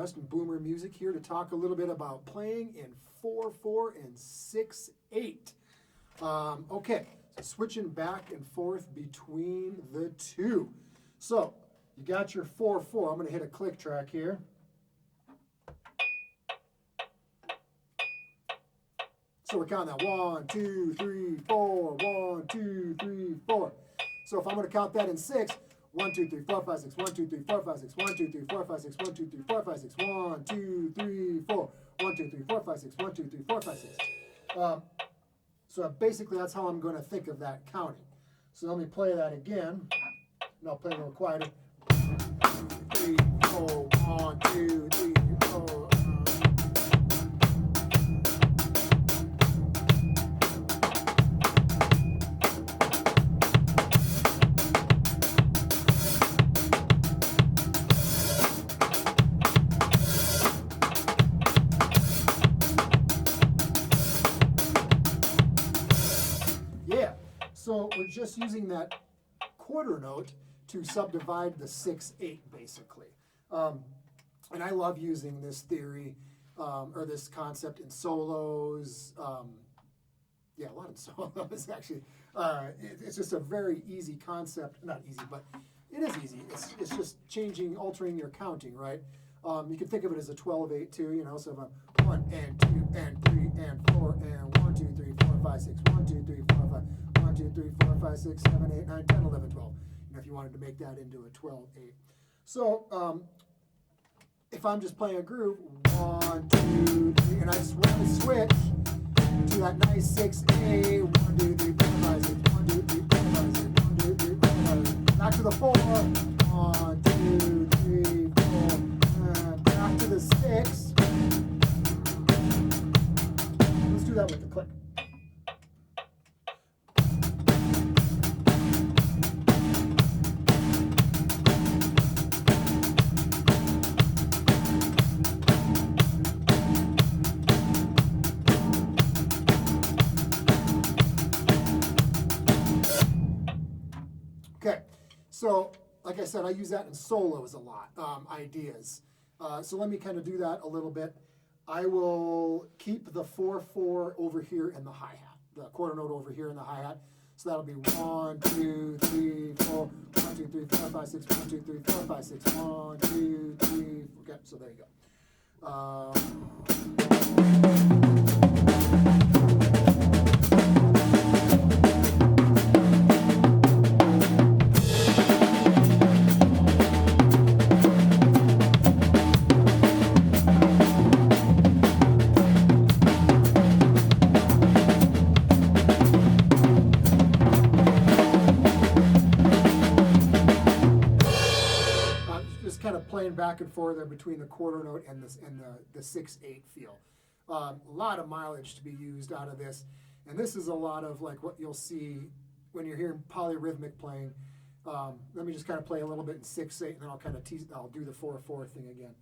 West and Boomer Music here to talk a little bit about playing in 4/4 and 6/8. Okay, so switching back and forth between the two. So you got your 4/4. I'm going to hit a click track here. So we're counting that 1, 2, 3, 4, 1, 2, 3, 4. So if I'm going to count that in 6, 1, 2, 3, 4, 5, 6, 1, 2, 3, 4, 5, 6, 1, 2, 3, 4, 5, 6, 1, 2, 3, 4, 5, 6, 1, 2, 3, 4, 1, 2, 3, 4, 5, 6, 1, 2, 3, 4, 5, 6. So basically that's how I'm going to think of that counting. So let me play that again, and I'll play a little quieter. 3, 4, 1, 2, 3, 4. So we're just using that quarter note to subdivide the 6/8 basically. And I love using this theory or this concept in solos. Yeah, a lot of solos actually. It's just a very easy concept. Not easy, but it is easy. It's just altering your counting, right? You can think of it as a 12/8 too, you know, so if I'm 1 and 2 and 3 and 4 and 1, 2, 3, 4, 5, 6, 1, 2, 3, 4, 5, 1, 2, 3, 4, 5, 6, 7, 8, 9, 10, 11, 12. You know, if you wanted to make that into a 12/8. So if I'm just playing a groove, 1, 2, 3, and I just want to switch to that nice 6/8, 1, 2, 3, 4, 5, 6, 1, 2, 3, 4, 5, 6, 1, 2, 3, 4, 5, 6, back to the 4, 1, 2, 3, 4, and back to the 6. Let's do that with the click. Okay, so like I said, I use that in solos a lot, ideas. So let me kind of do that a little bit. I will keep the 4/4 over here in the hi-hat, the quarter note over here in the hi-hat. So that'll be 1, 2, 3, 4, 1, 2, 3, 4, 5, 6, 1, 2, 3, 4, 5, 6, 1, 2, 3, 4. Okay, so there you go. Kind of playing back and forth there between the quarter note and the 6/8 feel. A lot of mileage to be used out of this, and this is a lot of like what you'll see when you're hearing polyrhythmic playing. Let me just kind of play a little bit in 6/8, and then I'll kind of I'll do the 4/4 thing again.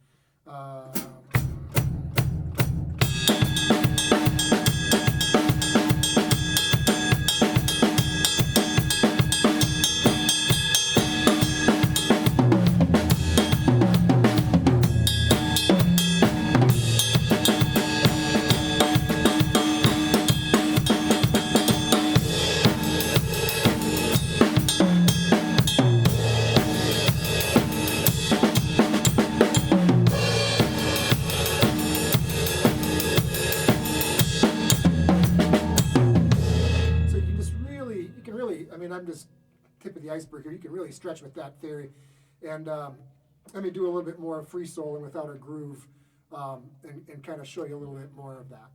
I'm just tip of the iceberg here. You can really stretch with that theory. And let me do a little bit more free soloing without a groove and kind of show you a little bit more of that.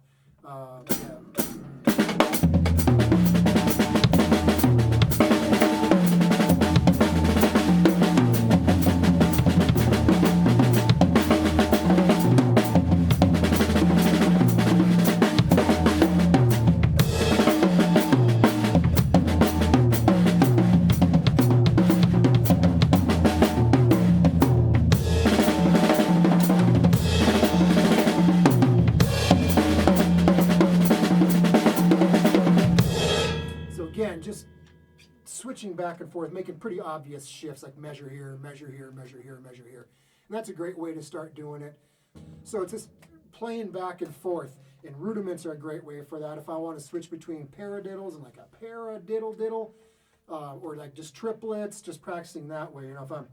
Again, just switching back and forth, making pretty obvious shifts like measure here, measure here, measure here, measure here. And that's a great way to start doing it. So it's just playing back and forth, and rudiments are a great way for that. If I want to switch between paradiddles and like a paradiddle diddle, or like just triplets, just practicing that way. You know, if I'm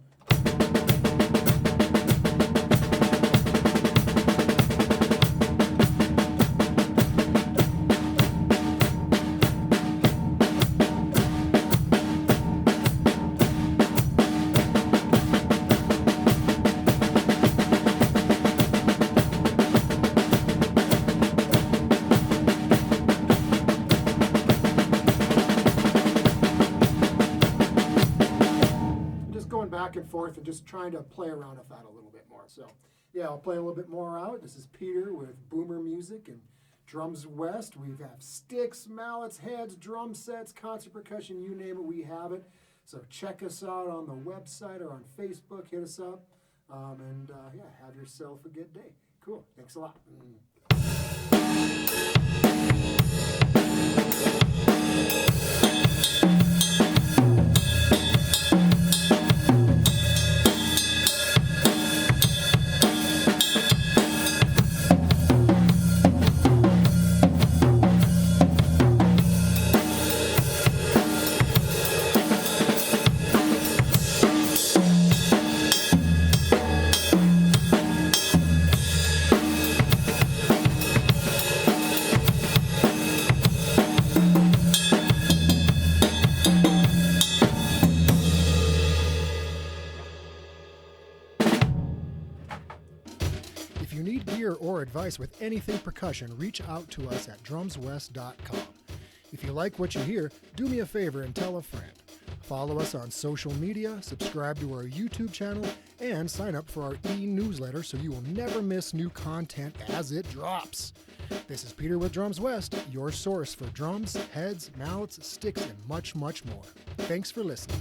back and forth and just trying to play around with that a little bit more. So yeah, I'll play a little bit more out. This is Peter with Boomer Music and Drums West. We have sticks, mallets, heads, drum sets, concert percussion, you name it, we have it. So check us out on the website or on Facebook, hit us up, and yeah, have yourself a good day. Cool, thanks a lot. If you need gear or advice with anything percussion, reach out to us at drumswest.com. If you like what you hear, do me a favor and tell a friend. Follow us on social media, subscribe to our YouTube channel, and sign up for our e-newsletter so you will never miss new content as it drops. This is Peter with Drums West, your source for drums, heads, mallets, sticks, and much, much more. Thanks for listening.